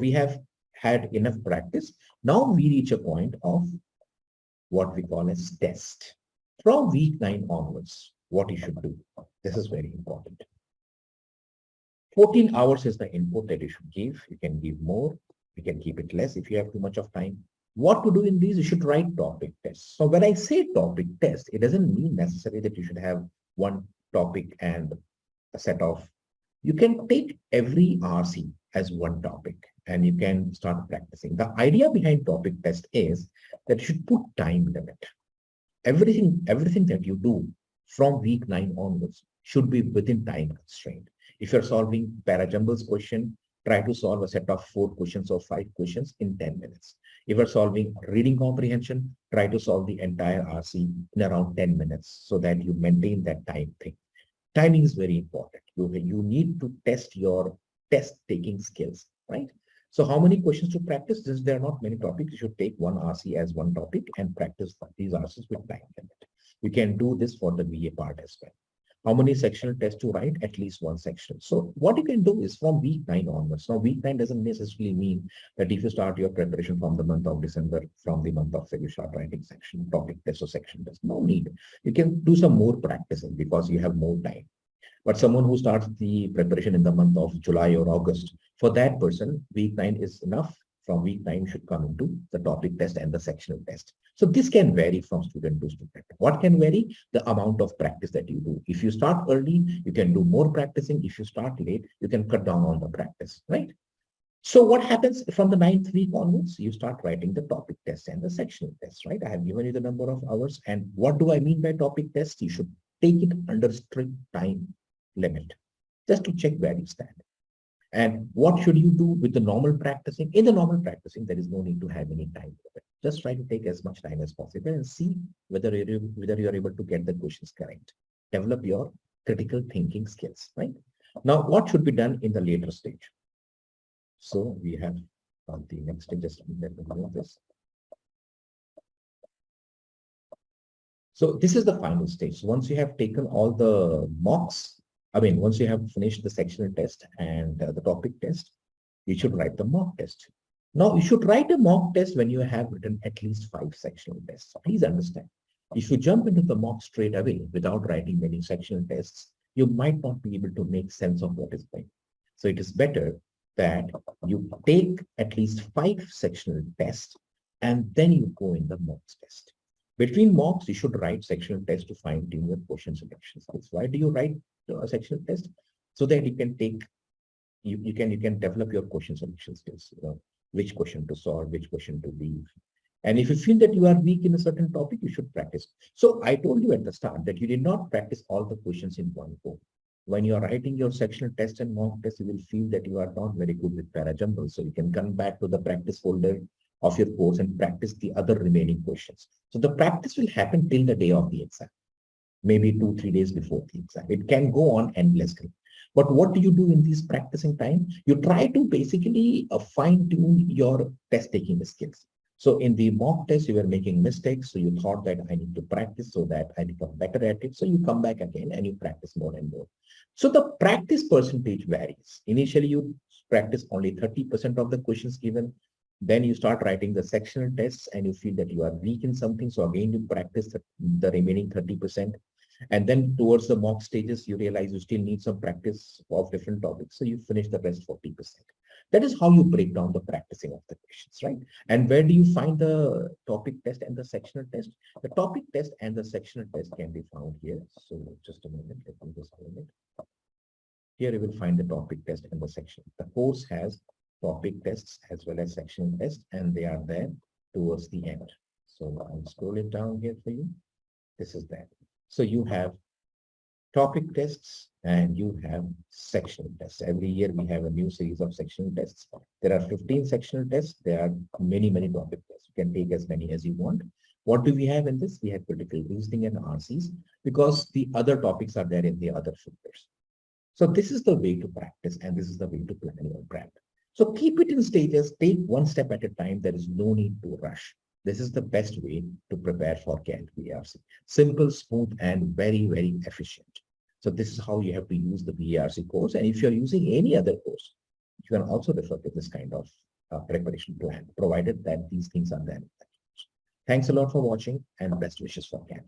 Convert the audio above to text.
we have had enough practice. Now we reach a point of what we call as test. From week 9 onwards, what you should do. This is very important. 14 hours is the input that you should give. You can give more. You can keep it less if you have too much of time. What to do in these? You should write topic tests. So when I say topic test, it doesn't mean necessarily that you should have one topic and a set of. You can take every RC as one topic and you can start practicing. The idea behind topic test is that you should put time limit. Everything that you do from week 9 onwards should be within time constraint. If you're solving Parajumbles question, try to solve a set of 4 questions or 5 questions in 10 minutes. If you're solving reading comprehension, try to solve the entire RC in around 10 minutes so that you maintain that time thing. Timing is very important. You need to test your test-taking skills, right? So how many questions to practice? Since there are not many topics, you should take one RC as one topic and practice these RCs with time limit. You can do this for the VA part as well. How many sectional tests to write? At least one section. So what you can do is from week 9 onwards. Now, week 9 doesn't necessarily mean that if you start your preparation from the month of December, from the month of February, you start writing section, topic test or section test. No need. You can do some more practicing because you have more time. But someone who starts the preparation in the month of July or August, for that person, week 9 is enough. From week 9 should come into the topic test and the sectional test. So this can vary from student to student. What can vary? The amount of practice that you do. If you start early, you can do more practicing. If you start late, you can cut down on the practice, right? So what happens from the 9th week onwards? You start writing the topic test and the sectional test, right? I have given you the number of hours. And what do I mean by topic test? You should take it under strict time limit just to check where you stand. And what should you do with the normal practicing? In the normal practicing, there is no need to have any time limit. Just try to take as much time as possible and see whether you're able to get the questions correct. Develop your critical thinking skills, right? Now, what should be done in the later stage? So we have the next stage. Just let me move this. So this is the final stage. So once you have taken all the mocks, once you have finished the sectional test and the topic test, you should write the mock test. Now, you should write a mock test when you have written at least 5 sectional tests. Please understand, if you jump into the mock straight away without writing many sectional tests, you might not be able to make sense of what is going on. So it is better that you take at least 5 sectional tests and then you go in the mock test. Between mocks, you should write sectional tests to fine-tune your question selection skills. Why do you write a sectional test? So that you can take, you can develop your question selection skills. Which question to solve, which question to leave. And if you feel that you are weak in a certain topic, you should practice. So I told you at the start that you did not practice all the questions in one go. When you are writing your sectional test and mock test, you will feel that you are not very good with Parajumbles. So you can come back to the practice folder of your course and practice the other remaining questions. So the practice will happen till the day of the exam, maybe 2-3 days before the exam. It can go on endlessly. But what do you do in this practicing time? You try to basically fine-tune your test-taking skills. So in the mock test, you were making mistakes. So you thought that I need to practice so that I become better at it. So you come back again and you practice more and more. So the practice percentage varies. Initially, you practice only 30% of the questions given. Then you start writing the sectional tests and you feel that you are weak in something. So again, you practice the remaining 30%. And then towards the mock stages, you realize you still need some practice of different topics. So you finish the rest 40%. That is how you break down the practicing of the questions, right? And where do you find the topic test and the sectional test? The topic test and the sectional test can be found here. So just a moment, let me just open it. Here you will find the topic test and the section. The course has topic tests as well as sectional tests, and they are there towards the end. So I'll scroll it down here for you. This is that. So you have topic tests and you have sectional tests. Every year we have a new series of sectional tests. There are 15 sectional tests. There are many topic tests. You can take as many as you want. What do we have in this? We have critical reasoning and RCs because the other topics are there in the other filters. So this is the way to practice and this is the way to plan your prep. So keep it in stages, take one step at a time. There is no need to rush. This is the best way to prepare for CAT VARC. Simple, smooth, and very efficient. So this is how you have to use the VARC course. And if you're using any other course, you can also refer to this kind of preparation plan, provided that these things are there. Thanks a lot for watching and best wishes for CAT.